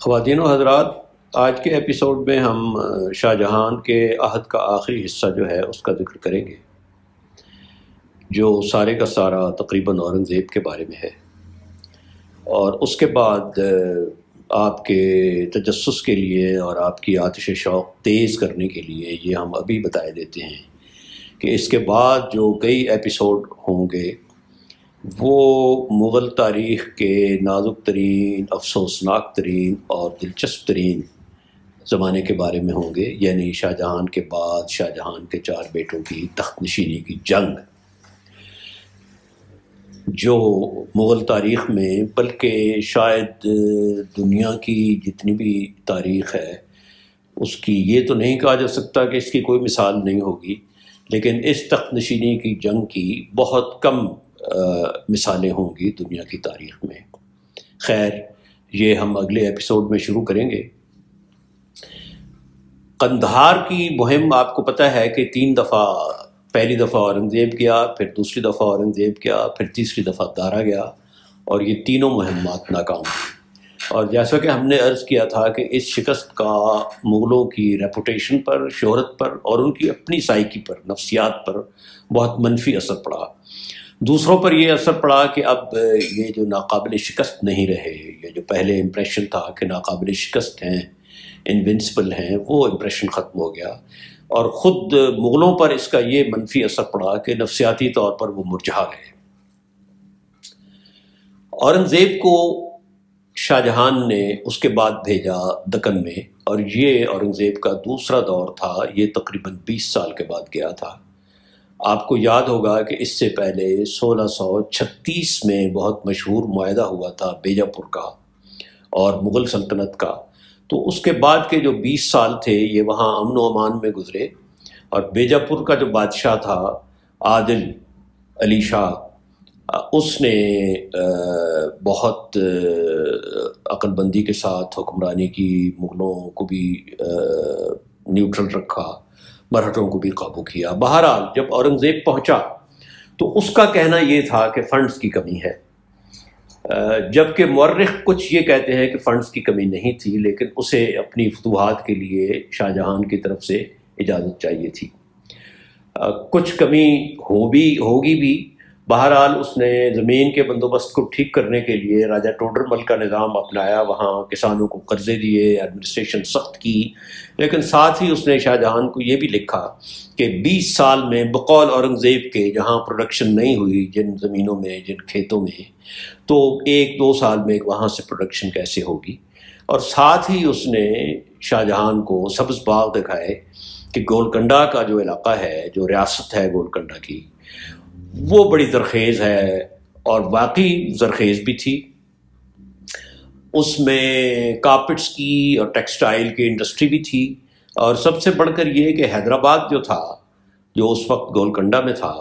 خواتین و حضرات، آج کے ایپیسوڈ میں ہم شاہ جہان کے عہد کا آخری حصہ جو ہے اس کا ذکر کریں گے، جو سارے کا سارا تقریباً اورنگزیب کے بارے میں ہے، اور اس کے بعد آپ کے تجسس کے لیے اور آپ کی آتش شوق تیز کرنے کے لیے یہ ہم ابھی بتائے دیتے ہیں کہ اس کے بعد جو کئی ایپیسوڈ ہوں گے وہ مغل تاریخ کے نازک ترین، افسوسناک ترین اور دلچسپ ترین زمانے کے بارے میں ہوں گے، یعنی شاہ جہان کے بعد شاہ جہان کے 4 بیٹوں کی تخت نشینی کی جنگ، جو مغل تاریخ میں بلکہ شاید دنیا کی جتنی بھی تاریخ ہے اس کی یہ تو نہیں کہا جا سکتا کہ اس کی کوئی مثال نہیں ہوگی، لیکن اس تخت نشینی کی جنگ کی بہت کم مثالیں ہوں گی دنیا کی تاریخ میں۔ خیر، یہ ہم اگلے ایپیسوڈ میں شروع کریں گے۔ قندھار کی مہم آپ کو پتہ ہے کہ 3 دفعہ، پہلی دفعہ اورنگزیب گیا، پھر دوسری دفعہ اورنگزیب گیا، پھر تیسری دفعہ دارا گیا، اور یہ تینوں مہمات ناکام ہوئی۔ اور جیسا کہ ہم نے عرض کیا تھا کہ اس شکست کا مغلوں کی ریپوٹیشن پر، شہرت پر اور ان کی اپنی سائیکی پر، نفسیات پر بہت منفی اثر پڑا۔ دوسروں پر یہ اثر پڑا کہ اب یہ جو ناقابل شکست نہیں رہے، یہ جو پہلے امپریشن تھا کہ ناقابل شکست ہیں، انوینسبل ہیں، وہ امپریشن ختم ہو گیا، اور خود مغلوں پر اس کا یہ منفی اثر پڑا کہ نفسیاتی طور پر وہ مرجھا گئے۔ اورنگزیب کو شاہ جہان نے اس کے بعد بھیجا دکن میں، اور یہ اورنگزیب کا دوسرا دور تھا، یہ تقریباً 20 سال کے بعد گیا تھا۔ آپ کو یاد ہوگا کہ اس سے پہلے 1636 میں بہت مشہور معاہدہ ہوا تھا بیجا پور کا اور مغل سلطنت کا، تو اس کے بعد کے جو 20 سال تھے یہ وہاں امن و امان میں گزرے، اور بیجا پور کا جو بادشاہ تھا عادل علی شاہ، اس نے بہت عقل بندی کے ساتھ حکمرانی کی، مغلوں کو بھی نیوٹرل رکھا، مرہٹوں کو بھی قابو کیا۔ بہرحال جب اورنگزیب پہنچا تو اس کا کہنا یہ تھا کہ فنڈز کی کمی ہے، جبکہ مورخ کچھ یہ کہتے ہیں کہ فنڈز کی کمی نہیں تھی، لیکن اسے اپنی فتوحات کے لیے شاہ جہان کی طرف سے اجازت چاہیے تھی۔ کچھ کمی ہوگی بھی۔ بہرحال اس نے زمین کے بندوبست کو ٹھیک کرنے کے لیے راجہ ٹوڈر مل کا نظام اپنایا، وہاں کسانوں کو قرضے دیے، ایڈمنسٹریشن سخت کی، لیکن ساتھ ہی اس نے شاہ جہان کو یہ بھی لکھا کہ 20 سال میں بقول اورنگزیب کے جہاں پروڈکشن نہیں ہوئی، جن زمینوں میں، جن کھیتوں میں، تو 1-2 سال میں وہاں سے پروڈکشن کیسے ہوگی۔ اور ساتھ ہی اس نے شاہ جہان کو سبز باغ دکھائے کہ گولکنڈہ کا جو علاقہ ہے، جو ریاست ہے گولکنڈہ کی، وہ بڑی زرخیز ہے، اور واقعی زرخیز بھی تھی۔ اس میں کارپٹس کی اور ٹیکسٹائل کی انڈسٹری بھی تھی، اور سب سے بڑھ کر یہ کہ حیدرآباد جو تھا، جو اس وقت گولکنڈہ میں تھا،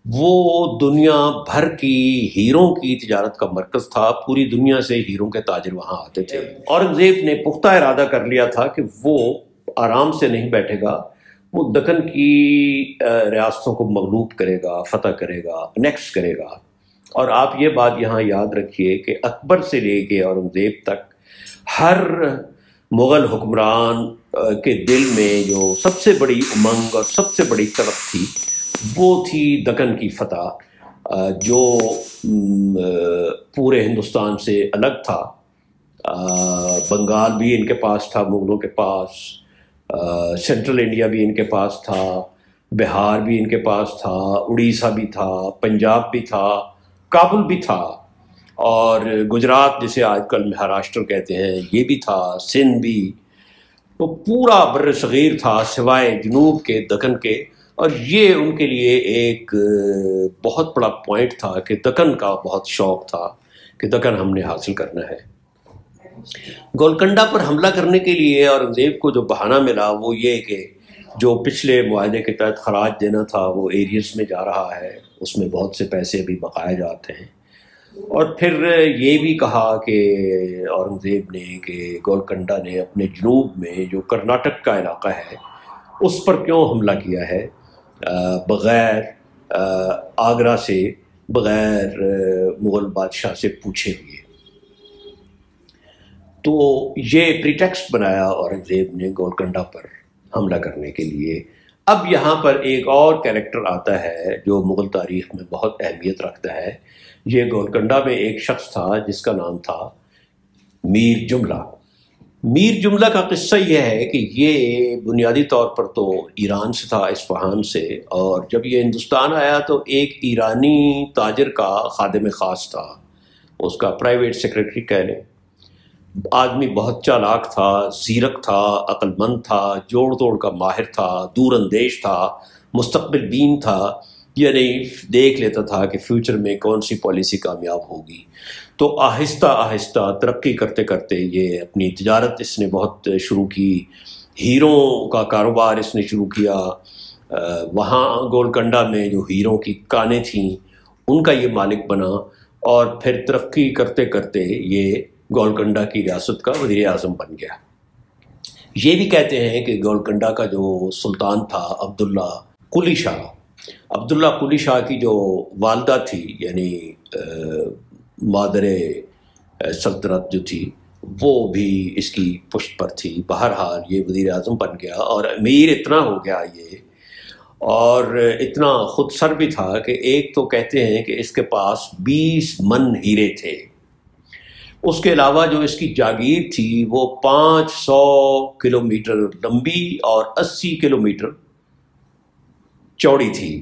وہ دنیا بھر کی ہیروں کی تجارت کا مرکز تھا، پوری دنیا سے ہیروں کے تاجر وہاں آتے تھے۔ اورنگزیب نے پختہ ارادہ کر لیا تھا کہ وہ آرام سے نہیں بیٹھے گا، وہ دکن کی ریاستوں کو مغلوب کرے گا، فتح کرے گا، انیکس کرے گا۔ اور آپ یہ بات یہاں یاد رکھیے کہ اکبر سے لے کے اورنگزیب تک ہر مغل حکمران کے دل میں جو سب سے بڑی امنگ اور سب سے بڑی طرف تھی، وہ تھی دکن کی فتح، جو پورے ہندوستان سے الگ تھا۔ بنگال بھی ان کے پاس تھا، مغلوں کے پاس، سینٹرل انڈیا بھی ان کے پاس تھا، بہار بھی ان کے پاس تھا، اڑیسہ بھی تھا، پنجاب بھی تھا، کابل بھی تھا، اور گجرات جسے آج کل مہاراشٹر کہتے ہیں یہ بھی تھا، سندھ بھی، تو پورا بر صغیر تھا سوائے جنوب کے، دکن کے۔ اور یہ ان کے لیے ایک بہت بڑا پوائنٹ تھا کہ دکن کا بہت شوق تھا کہ دکن ہم نے حاصل کرنا ہے۔ گولکنڈہ پر حملہ کرنے کے لیے اورنگزیب کو جو بہانہ ملا وہ یہ کہ جو پچھلے معاہدے کے تحت خراج دینا تھا وہ ایریس میں جا رہا ہے، اس میں بہت سے پیسے ابھی بقایا جاتے ہیں، اور پھر یہ بھی کہا کہ اورنگزیب نے کہ گولکنڈہ نے اپنے جنوب میں جو کرناٹک کا علاقہ ہے اس پر کیوں حملہ کیا ہے، بغیر آگرہ سے، بغیر مغل بادشاہ سے پوچھے ہوئے۔ تو یہ پریٹیکسٹ بنایا اورنگزیب نے گولکنڈہ پر حملہ کرنے کے لیے۔ اب یہاں پر ایک اور کیریکٹر آتا ہے جو مغل تاریخ میں بہت اہمیت رکھتا ہے۔ یہ گولکنڈہ میں ایک شخص تھا جس کا نام تھا میر جملہ۔ میر جملہ کا قصہ یہ ہے کہ یہ بنیادی طور پر تو ایران سے تھا، اصفہان سے، اور جب یہ ہندوستان آیا تو ایک ایرانی تاجر کا خادم خاص تھا، اس کا پرائیویٹ سیکرٹری کہہ لیں۔ آدمی بہت چالاک تھا، زیرک تھا، عقل مند تھا، جوڑ توڑ کا ماہر تھا، دور اندیش تھا، مستقبل بین تھا، یعنی دیکھ لیتا تھا کہ فیوچر میں کون سی پالیسی کامیاب ہوگی۔ تو آہستہ آہستہ ترقی کرتے کرتے یہ اپنی تجارت اس نے بہت شروع کی، ہیروں کا کاروبار اس نے شروع کیا۔ وہاں گولکنڈہ میں جو ہیروں کی کانیں تھیں ان کا یہ مالک بنا، اور پھر ترقی کرتے کرتے یہ گولکنڈہ کی ریاست کا وزیر اعظم بن گیا۔ یہ بھی کہتے ہیں کہ گولکنڈہ کا جو سلطان تھا عبداللہ قلی شاہ، عبداللہ قلی شاہ کی جو والدہ تھی، یعنی مادر سلطنت جو تھی، وہ بھی اس کی پشت پر تھی۔ بہرحال یہ وزیر اعظم بن گیا اور امیر اتنا ہو گیا یہ، اور اتنا خود سر بھی تھا کہ ایک تو کہتے ہیں کہ اس کے پاس 20 من ہیرے تھے۔ اس کے علاوہ جو اس کی جاگیر تھی وہ 500 کلومیٹر لمبی اور 80 کلومیٹر چوڑی تھی۔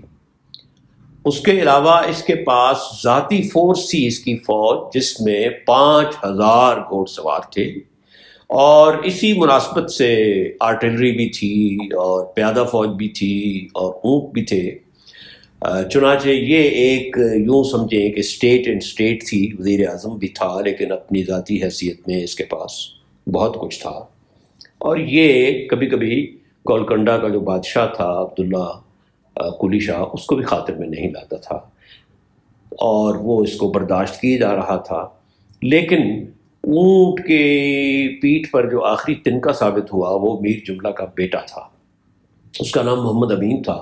اس کے علاوہ اس کے پاس ذاتی فورس تھی، اس کی فوج، جس میں 5000 گھوڑ سوار تھے، اور اسی مناسبت سے آرٹلری بھی تھی اور پیادہ فوج بھی تھی اور اونٹ بھی تھے۔ چنانچہ یہ ایک یوں سمجھیں کہ اسٹیٹ اینڈ اسٹیٹ تھی، وزیر اعظم بھی تھا لیکن اپنی ذاتی حیثیت میں اس کے پاس بہت کچھ تھا۔ اور یہ کبھی کبھی گولکنڈہ کا جو بادشاہ تھا عبداللہ قلی شاہ، اس کو بھی خاطر میں نہیں لاتا تھا، اور وہ اس کو برداشت کیے جا رہا تھا۔ لیکن اونٹ کے پیٹھ پر جو آخری تنکا ثابت ہوا وہ میر جملہ کا بیٹا تھا، اس کا نام محمد امین تھا۔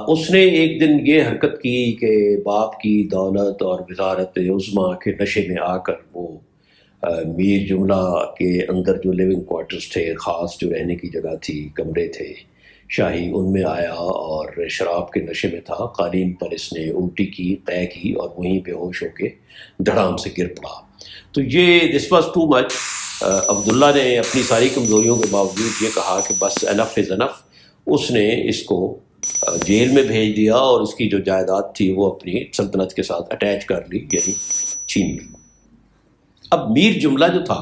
اس نے ایک دن یہ حرکت کی کہ باپ کی دولت اور وزارت عظمیٰ کے نشے میں آ کر وہ میر جملہ کے اندر جو لیونگ کوارٹرز تھے، خاص جو رہنے کی جگہ تھی، کمرے تھے شاہی، ان میں آیا اور شراب کے نشے میں تھا۔ قالین پر اس نے الٹی کی، قے کی، اور وہیں بے ہوش ہو کے دھڑام سے گر پڑا۔ تو یہ دس واز ٹو مچ۔ عبداللہ نے اپنی ساری کمزوریوں کے باوجود یہ کہا کہ بس انف از انف۔ اس نے اس کو جیل میں بھیج دیا اور اس کی جو جائیداد تھی وہ اپنی سلطنت کے ساتھ اٹیچ کر لی، یعنی چھین لی۔ اب میر جملہ جو تھا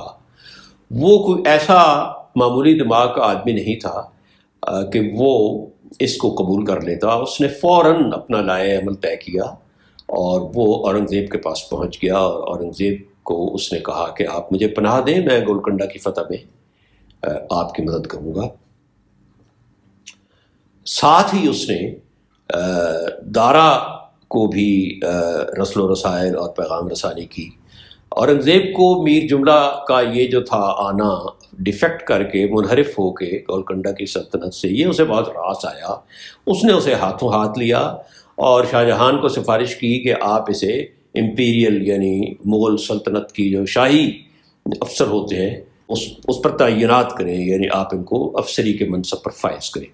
وہ کوئی ایسا معمولی دماغ کا آدمی نہیں تھا کہ وہ اس کو قبول کر لیتا۔ اس نے فوراً اپنا لائحہ عمل طے کیا اور وہ اورنگزیب کے پاس پہنچ گیا، اور اورنگزیب کو اس نے کہا کہ آپ مجھے پناہ دیں، میں گولکنڈہ کی فتح میں آپ کی مدد کروں گا۔ ساتھ ہی اس نے دارا کو بھی رسل و رسائل اور پیغام رسانی کی۔ اورنگزیب کو میر جملہ کا یہ جو تھا آنا، ڈیفیکٹ کر کے، منحرف ہو کے گولکنڈہ کی سلطنت سے، یہ اسے بہت راس آیا۔ اس نے اسے ہاتھوں ہاتھ لیا اور شاہ جہان کو سفارش کی کہ آپ اسے امپیریل یعنی مغل سلطنت کی جو شاہی افسر ہوتے ہیں اس پر تعینات کریں، یعنی آپ ان کو افسری کے منصب پر فائز کریں۔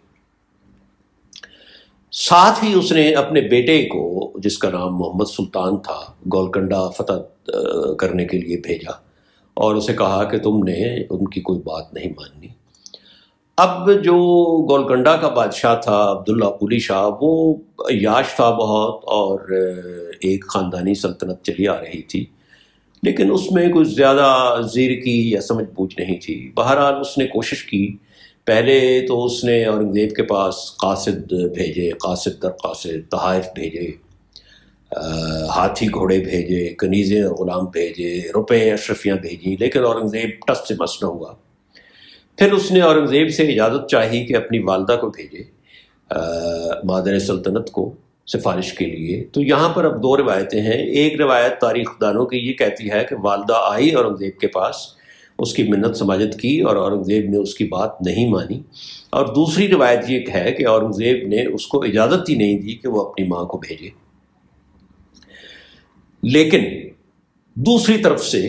ساتھ ہی اس نے اپنے بیٹے کو، جس کا نام محمد سلطان تھا، گولکنڈہ فتح کرنے کے لیے بھیجا اور اسے کہا کہ تم نے ان کی کوئی بات نہیں ماننی۔ اب جو گولکنڈہ کا بادشاہ تھا عبداللہ قلی شاہ، وہ عیاش تھا بہت، اور ایک خاندانی سلطنت چلی آ رہی تھی، لیکن اس میں کچھ زیادہ زیرکی یا سمجھ بوجھ نہیں تھی۔ بہرحال اس نے کوشش کی۔ پہلے تو اس نے اورنگزیب کے پاس قاصد بھیجے، قاصد در قاصد، تحائف بھیجے، ہاتھی گھوڑے بھیجے، کنیزیں اور غلام بھیجے، روپے اشرفیاں بھیجیں، لیکن اورنگزیب ٹس سے مس نہ ہوا۔ پھر اس نے اورنگزیب سے اجازت چاہی کہ اپنی والدہ کو بھیجے، مادر سلطنت کو، سفارش کے لیے۔ تو یہاں پر اب دو روایتیں ہیں۔ ایک روایت تاریخ دانوں کی یہ کہتی ہے کہ والدہ آئی اورنگزیب کے پاس، اس کی منت سماجت کی اور اورنگزیب نے اس کی بات نہیں مانی، اور دوسری روایت یہ ہے کہ اورنگزیب نے اس کو اجازت ہی نہیں دی کہ وہ اپنی ماں کو بھیجے۔ لیکن دوسری طرف سے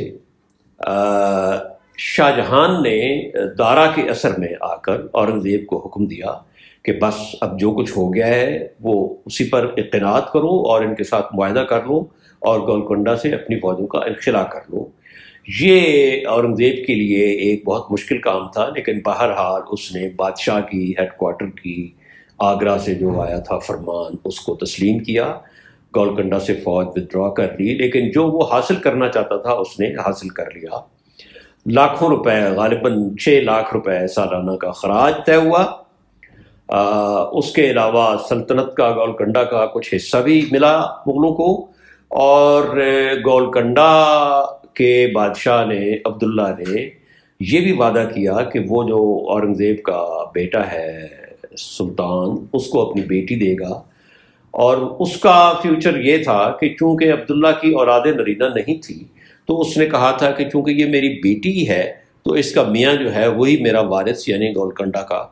شاہجہان نے دارا کے اثر میں آ کر اورنگزیب کو حکم دیا کہ بس اب جو کچھ ہو گیا ہے وہ اسی پر اقتناعات کرو اور ان کے ساتھ معاہدہ کر لو اور گولکنڈہ سے اپنی فوجوں کا انخلا کر لو۔ یہ اورنگزیب کے لیے ایک بہت مشکل کام تھا، لیکن بہرحال اس نے بادشاہ کی ہیڈ کوارٹر کی آگرہ سے جو آیا تھا فرمان اس کو تسلیم کیا، گولکنڈہ سے فوج ودرا کر لی، لیکن جو وہ حاصل کرنا چاہتا تھا اس نے حاصل کر لیا۔ لاکھوں روپے، غالباً 6 لاکھ روپے سالانہ کا خراج طے ہوا۔ اس کے علاوہ سلطنت کا گولکنڈہ کا کچھ حصہ بھی ملا مغلوں کو، اور گولکنڈہ کے بادشاہ نے عبداللہ نے یہ بھی وعدہ کیا کہ وہ جو اورنگزیب کا بیٹا ہے سلطان، اس کو اپنی بیٹی دے گا، اور اس کا فیوچر یہ تھا کہ چونکہ عبداللہ کی اولاد نرینہ نہیں تھی تو اس نے کہا تھا کہ چونکہ یہ میری بیٹی ہے تو اس کا میاں جو ہے وہی میرا وارث یعنی گولکنڈہ کا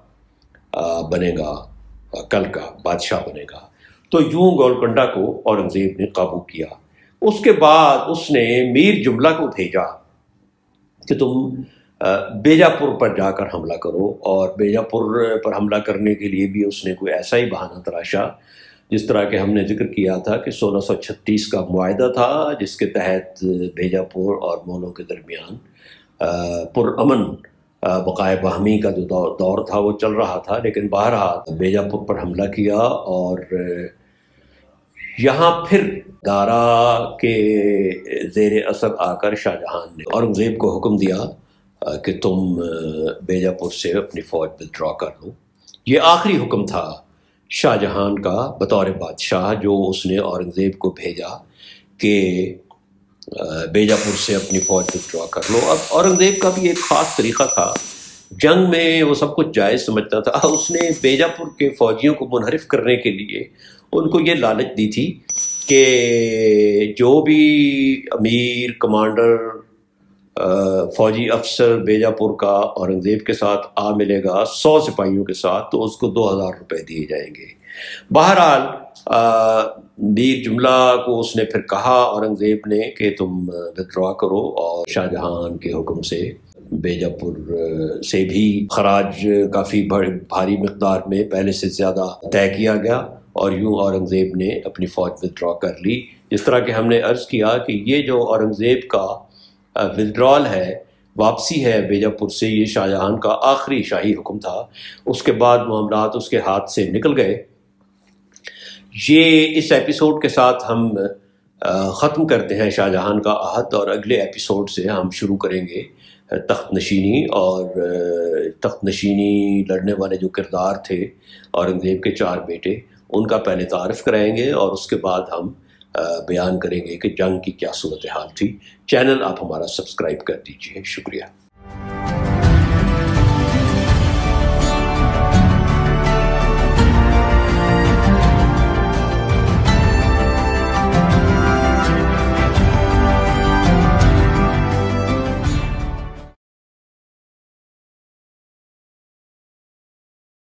بنے گا، کل کا بادشاہ بنے گا۔ تو یوں گولکنڈہ کو اورنگزیب نے قابو کیا۔ اس کے بعد اس نے میر جملہ کو بھیجا کہ تم بیجاپور پر جا کر حملہ کرو، اور بیجاپور پر حملہ کرنے کے لیے بھی اس نے کوئی ایسا ہی بہانہ تراشا جس طرح کہ ہم نے ذکر کیا تھا کہ 1636 کا معاہدہ تھا جس کے تحت بیجاپور اور مغلوں کے درمیان پرامن بقائے باہمی کا جو دور تھا وہ چل رہا تھا، لیکن بہرحال بیجاپور پر حملہ کیا، اور یہاں پھر دارا کے زیر اثر آ کر شاہجہان نے اورنگزیب کو حکم دیا کہ تم بیجاپور سے اپنی فوج ودرا کر لو۔ یہ آخری حکم تھا شاہجہان کا بطور بادشاہ جو اس نے اورنگزیب کو بھیجا کہ بیجاپور سے اپنی فوج ودرا کر لو۔ اب اورنگزیب کا بھی ایک خاص طریقہ تھا، جنگ میں وہ سب کچھ جائز سمجھتا تھا۔ اس نے بیجاپور کے فوجیوں کو منحرف کرنے کے لیے ان کو یہ لالچ دی تھی کہ جو بھی امیر، کمانڈر، فوجی افسر بیجاپور کا اورنگزیب کے ساتھ آ ملے گا 100 سپاہیوں کے ساتھ تو اس کو 2000 روپے دیے جائیں گے۔ بہرحال میر جملہ کو اس نے پھر کہا اورنگزیب نے کہ تم ودرا کرو، اور شاہجہان کے حکم سے بیجاپور سے بھی خراج کافی بھاری مقدار میں پہلے سے زیادہ طے کیا گیا، اور یوں اورنگزیب نے اپنی فوج ودرا کر لی۔ جس طرح کہ ہم نے عرض کیا کہ یہ جو اورنگزیب کا ودرال ہے، واپسی ہے بیجاپور سے، یہ شاہجہان کا آخری شاہی حکم تھا۔ اس کے بعد معاملات اس کے ہاتھ سے نکل گئے۔ یہ اس ایپیسوڈ کے ساتھ ہم ختم کرتے ہیں شاہجہان کا عہد، اور اگلے ایپیسوڈ سے ہم شروع کریں گے تخت نشینی، اور تخت نشینی لڑنے والے جو کردار تھے اورنگزیب کے 4 بیٹے، ان کا پہلے تعارف کرائیں گے، اور اس کے بعد ہم بیان کریں گے کہ جنگ کی کیا صورتحال تھی۔ چینل آپ ہمارا سبسکرائب کر دیجیے، شکریہ۔